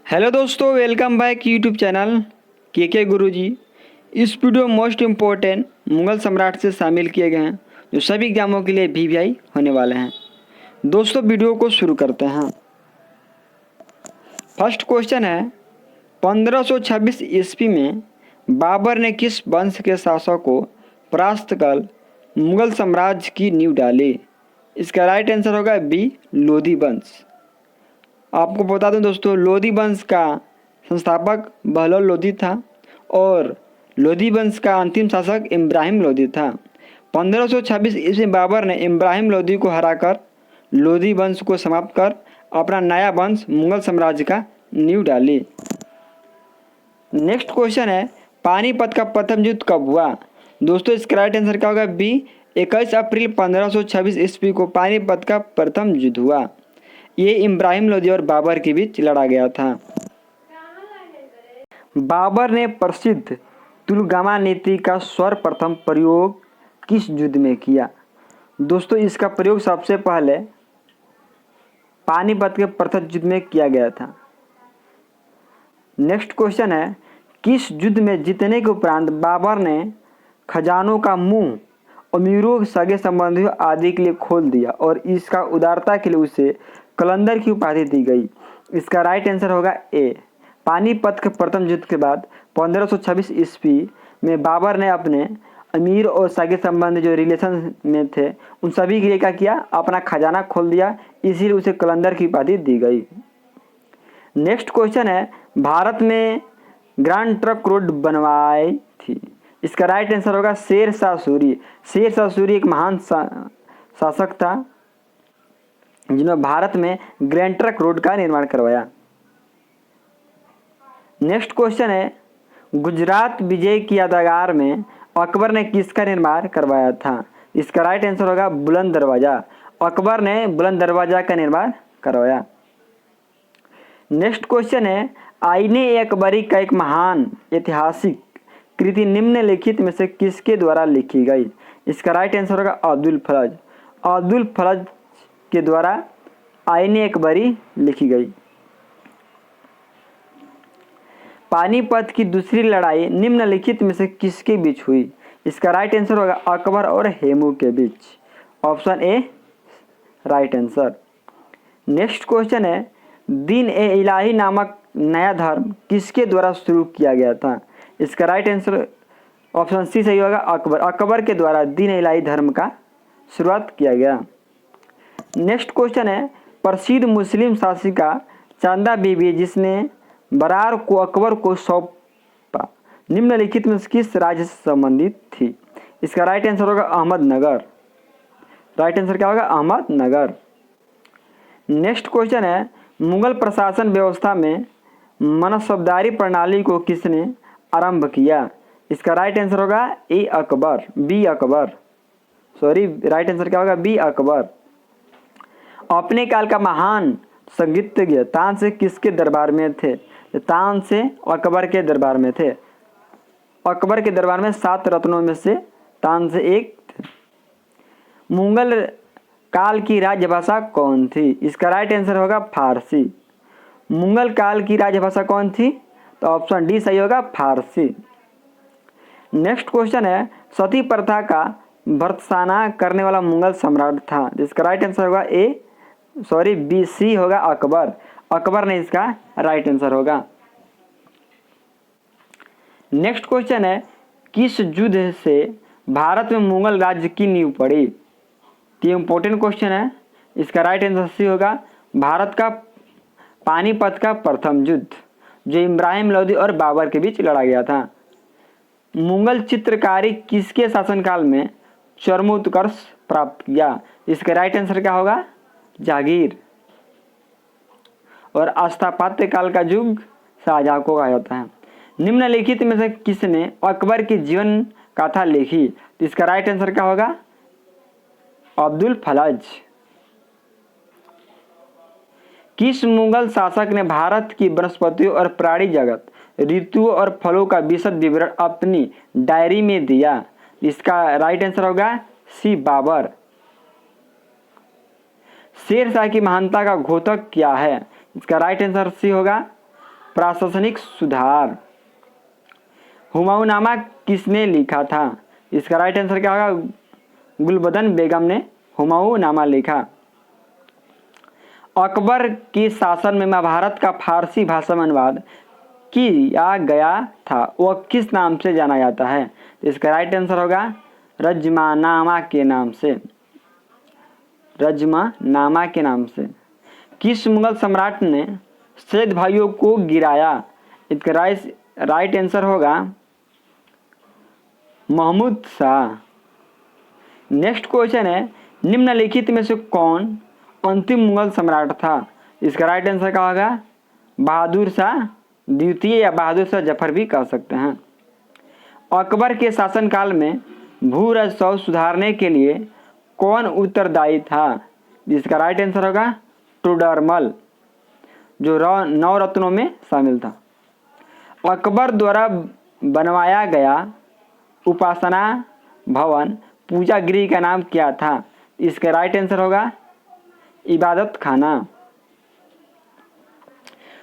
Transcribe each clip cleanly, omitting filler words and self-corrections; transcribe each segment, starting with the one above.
Hello दोस्तों, welcome back YouTube channel के गुरुजी। इस वीडियो मोस्ट इम्पोर्टेंट मुगल सम्राट से शामिल किए गए हैं जो सभी एग्जामों के लिए वीवीआई होने वाले हैं। दोस्तों वीडियो को शुरू करते हैं। फर्स्ट क्वेश्चन है, 1526 ईस्वी में बाबर ने किस वंश के शासक को परास्त कर मुगल साम्राज्य की नींव डाली? इसका राइट आंसर होगा बी, लोधी वंश। आपको बता दूं दोस्तों, लोधी वंश का संस्थापक बहलोल लोधी था और लोधी वंश का अंतिम शासक इब्राहिम लोधी था। 1526 ईस्वी में बाबर ने इब्राहिम लोधी को हराकर लोधी वंश को समाप्त कर अपना नया वंश मुगल साम्राज्य का नींव डाली। नेक्स्ट क्वेश्चन है, पानीपत का प्रथम युद्ध कब हुआ? दोस्तों इसका राइट आंसर क्या होगा? बी, 21 अप्रैल 1526 ईस्वी को पानीपत का प्रथम युद्ध हुआ। ये इब्राहिम लोधी और बाबर के बीच लड़ा गया था। बाबर ने प्रसिद्ध तुलगामा नीति का सर्वप्रथम प्रयोग किस युद्ध में किया? दोस्तों इसका प्रयोग सबसे पहले पानीपत के प्रथम युद्ध में किया गया था। नेक्स्ट क्वेश्चन है, किस युद्ध में जीतने के उपरांत बाबर ने खजानों का मुंह अमीरों, सगे संबंधियों आदि के लिए खोल दिया और इसका उदारता के लिए उसे कलंदर की उपाधि दी गई? इसका राइट आंसर होगा ए। पानीपत के प्रथम युद्ध के बाद 1526 ईस्वी में बाबर ने अपने अमीर और सगे संबंधी जो रिलेशन में थे उन सभी के लिए क्या किया? अपना खजाना खोल दिया, इसीलिए उसे कलंदर की उपाधि दी गई। नेक्स्ट क्वेश्चन है, भारत में ग्रैंड ट्रंक रोड बनवाई थी? इसका राइट आंसर होगा शेर शाह सूरी। शेर शाह सूरी एक महान शासक था जिन्होंने भारत में ग्रैंड ट्रंक रोड का निर्माण करवाया। नेक्स्ट क्वेश्चन है, गुजरात विजय की यादगार में अकबर ने किसका निर्माण करवाया था? इसका राइट आंसर होगा बुलंद दरवाजा। अकबर ने बुलंद दरवाजा का निर्माण करवाया। नेक्स्ट क्वेश्चन है, आईने अकबरी का एक महान ऐतिहासिक कृति निम्नलिखित में से किसके द्वारा लिखी गई? इसका राइट आंसर होगा अब्दुल फरज। अब्दुल फरज के द्वारा आईने अकबरी लिखी गई। पानीपत की दूसरी लड़ाई निम्नलिखित में से किसके बीच हुई? इसका राइट आंसर होगा अकबर और हेमू के बीच। Option A right answer. Next question है, दीन ए इलाही नामक नया धर्म किसके द्वारा शुरू किया गया था? इसका राइट आंसर ऑप्शन सी सही होगा अकबर। अकबर के द्वारा दीन ए इलाही धर्म का शुरुआत किया गया। नेक्स्ट क्वेश्चन है, प्रसिद्ध मुस्लिम शासिका चंदा बीबी जिसने बरार को अकबर को सौंपा निम्नलिखित में किस राज्य से संबंधित थी? इसका राइट आंसर होगा अहमदनगर। राइट आंसर क्या होगा? अहमदनगर। नेक्स्ट क्वेश्चन है, मुगल प्रशासन व्यवस्था में मनसबदारी प्रणाली को किसने आरंभ किया? इसका राइट आंसर होगा A Akbar, B Akbar. Sorry, right answer क्या होगा? बी अकबर। अपने काल का महान संगीतज्ञ तानसेन किसके दरबार में थे? तानसेन अकबर के दरबार में थे। अकबर के दरबार में 7 रत्नों में से तानसेन एक थे। मुगल काल की राजभाषा कौन थी? इसका राइट आंसर होगा फारसी। मुगल काल की राजभाषा कौन थी? तो ऑप्शन डी सही होगा फारसी। नेक्स्ट क्वेश्चन है, सती प्रथा का भर्त्सना करने वाला मुगल सम्राट था? जिसका राइट आंसर होगा बी सी होगा अकबर। अकबर ने इसका राइट आंसर होगा। नेक्स्ट क्वेश्चन है, किस युद्ध से भारत में मुगल राज्य की नींव पड़ी? ये इंपॉर्टेंट क्वेश्चन है। इसका राइट आंसर सी होगा भारत का पानीपत का प्रथम युद्ध जो इब्राहिम लोधी और बाबर के बीच लड़ा गया था। मुगल चित्रकारी किसके शासनकाल में चरमोत्कर्ष प्राप्त किया? इसका राइट आंसर क्या होगा? जहांगीर। और स्थापत्य काल का युग शाहजहां को कहा जाता है। निम्नलिखित में से किसने अकबर की जीवन गाथा लिखी? तो इसका राइट आंसर क्या होगा? अब्दुल फलज। किस मुगल शासक ने भारत की वनस्पतियों और प्राणी जगत, ऋतुओं और फलों का विशद विवरण अपनी डायरी में दिया? इसका राइट आंसर होगा सी बाबर। शेर शाह की महानता का घोतक क्या है? इसका राइट आंसर सी होगा प्रशासनिक सुधार। हुमायूंनामा किसने लिखा था? इसका राइट आंसर क्या होगा? गुलबदन बेगम ने हुमायूंनामा लिखा। अकबर के शासन में महाभारत का फारसी भाषा में अनुवाद किया गया था, वह किस नाम से जाना जाता है? इसका राइट आंसर होगा रजमानामा के नाम से। रजमानामा के नाम से। किस मुगल सम्राट ने सैयद भाइयों को गिराया? इसका राइट आंसर होगा महमूद शाह। नेक्स्ट क्वेश्चन है, निम्नलिखित में से कौन अंतिम मुगल सम्राट था? इसका राइट आंसर क्या होगा? बहादुर शाह द्वितीय या बहादुर शाह जफर भी कह सकते हैं। अकबर के शासनकाल में भू राजस्व सुधारने के लिए कौन उत्तरदायी था? जिसका राइट आंसर होगा टोडरमल, जो 9 रत्नों में शामिल था। अकबर द्वारा बनवाया गया उपासना भवन पूजा गृह का नाम क्या था? इसका राइट आंसर होगा इबादत खाना।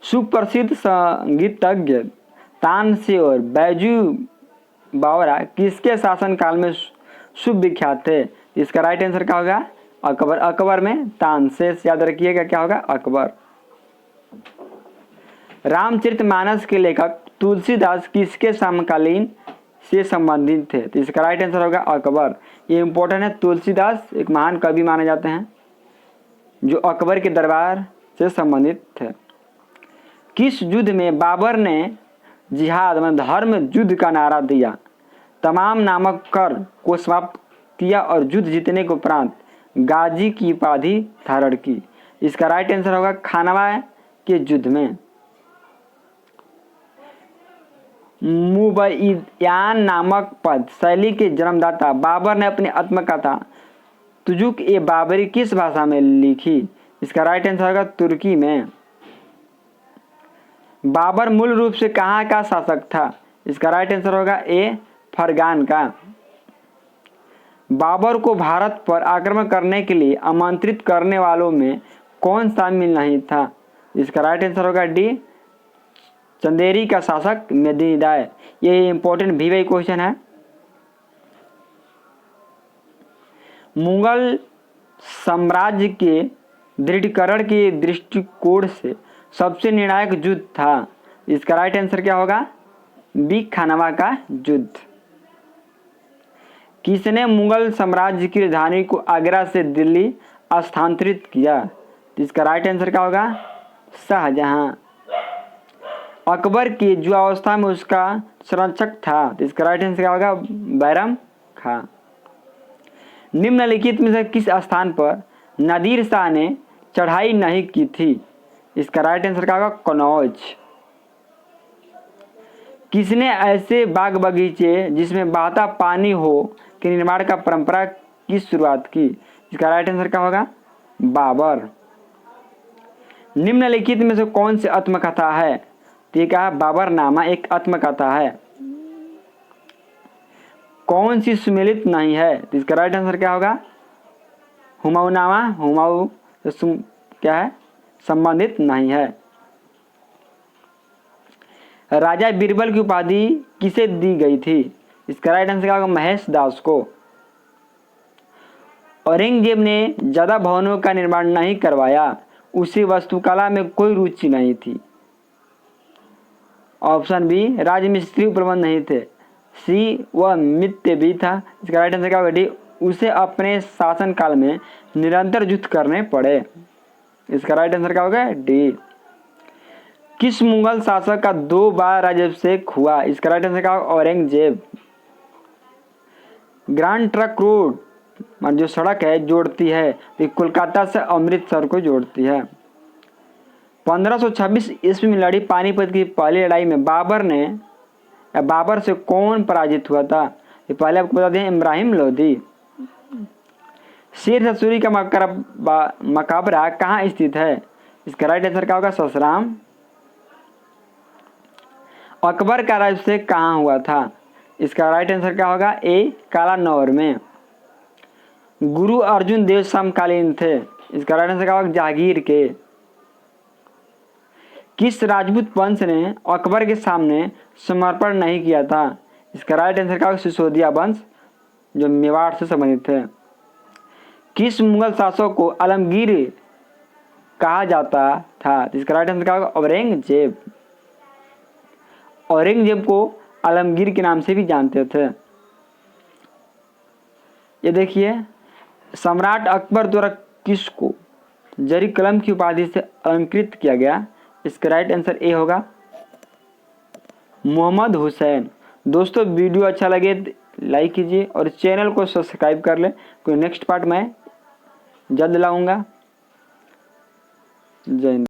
सुप्रसिद्ध संगीतज्ञ तानसेन और बैजू बावरा किसके शासनकाल में सुविख्यात थे? इसका राइट आंसर क्या होगा? अकबर। अकबर में तानसेन, याद रखिएगा क्या होगा? अकबर। रामचरितमानस के लेखक तुलसीदास किसके समकालीन से संबंधित थे? तो इसका राइट आंसर होगा अकबर। ये इंपॉर्टेंट है। तुलसीदास एक महान कवि माने जाते हैं जो अकबर के दरबार से संबंधित थे। किस युद्ध में बाबर ने जिहाद में धर्म युद्ध का नारा दिया, तमाम नामक कर को समाप्त किया और युद्ध जीतने के उपरांत गाजी की उपाधि धारण की? इसका राइट आंसर होगा खानवा के युद्ध में। मुबैयान नामक पद शैली के जन्मदाता बाबर ने अपनी आत्मकथा तुजुक ए बाबरी किस भाषा में लिखी? इसका राइट आंसर होगा तुर्की में। बाबर मूल रूप से कहाँ का शासक था? इसका राइट आंसर होगा ए फरगान का। बाबर को भारत पर आक्रमण करने के लिए आमंत्रित करने वालों में कौन शामिल नहीं था? इसका राइट आंसर होगा डी चंदेरी का शासक मेदिनीदाय। ये इंपॉर्टेंट भी क्वेश्चन है। मुगल साम्राज्य के दृढ़ीकरण के दृष्टिकोण से सबसे निर्णायक युद्ध था। इसका राइट आंसर क्या होगा? बी खानवा का युद्ध। किसने मुगल साम्राज्य की राजधानी को आगरा से दिल्ली स्थानांतरित किया? इसका राइट आंसर क्या होगा? शाहजहां। अकबर की युवावस्था में उसका संरक्षक था, तो इसका राइट आंसर क्या होगा? बैरम खां। निम्नलिखित में से किस स्थान पर नादिर शाह ने चढ़ाई नहीं की थी? इसका राइट आंसर क्या होगा? कनौज। किसने ऐसे बाग बगीचे जिसमें बहता पानी हो के निर्माण का परंपरा की शुरुआत की? इसका राइट आंसर क्या होगा? बाबर। निम्नलिखित में से कौन सी आत्मकथा है? तो ये क्या है? बाबरनामा एक आत्मकथा है। कौन सी सुमेलित नहीं है? तो इसका राइट आंसर क्या होगा? हुमायूंनामा। हुमायूं क्या है? संबंधित नहीं है। राजा बीरबल की उपाधि किसे दी गई थी? इसका राइट आंसर क्या होगा? महेश दास को। औरंगजेब ने ज्यादा भवनों का निर्माण नहीं करवाया, उसे वास्तुकला में कोई रुचि नहीं थी। ऑप्शन बी राजमिस्त्री प्रबंध नहीं थे। सी वह मित्य भी था। इसका राइट आंसर क्या होगा? डी उसे अपने शासनकाल में निरंतर युद्ध करने पड़े। इसका राइट आंसर क्या होगा? डी। किस मुगल शासक का 2 बार राज्याभिषेक हुआ? इसका राइट आंसर क्या होगा? औरंगजेब। ग्रैंड ट्रंक रोड जो सड़क है जोड़ती है, तो कोलकाता से अमृतसर को जोड़ती है। 1526 ईस्वी में लड़ी पानीपत की पहली लड़ाई में बाबर से कौन पराजित हुआ था? ये पहले आपको बता दें, इब्राहिम लोदी। शेर शाह सूरी का मकबरा कहाँ स्थित है? इसका राइट आंसर क्या होगा? ससराम। अकबर का राज्याभिषेक कहाँ हुआ था? इसका राइट आंसर क्या होगा? ए कालानौर में। गुरु अर्जुन देव समकालीन थे। इसका राइट आंसर क्या होगा? जहांगीर के। किस राजपूत वंश ने अकबर के सामने समर्पण नहीं किया था? इसका राइट आंसर क्या होगा? सिसोदिया वंश, जो मेवाड़ से संबंधित है। किस मुगल शासक को आलमगीर कहा जाता था? इसका राइट आंसर क्या होगा? औरंगजेब। औरंगजेब को आलमगीर के नाम से भी जानते थे। ये देखिए, सम्राट अकबर द्वारा किसको जरी कलम की उपाधि से अलंकृत किया गया? इसका राइट आंसर ए होगा, मोहम्मद हुसैन। दोस्तों वीडियो अच्छा लगे लाइक कीजिए और चैनल को सब्सक्राइब कर लें, कोई नेक्स्ट पार्ट मैं जल्द लाऊंगा। जय हिंद।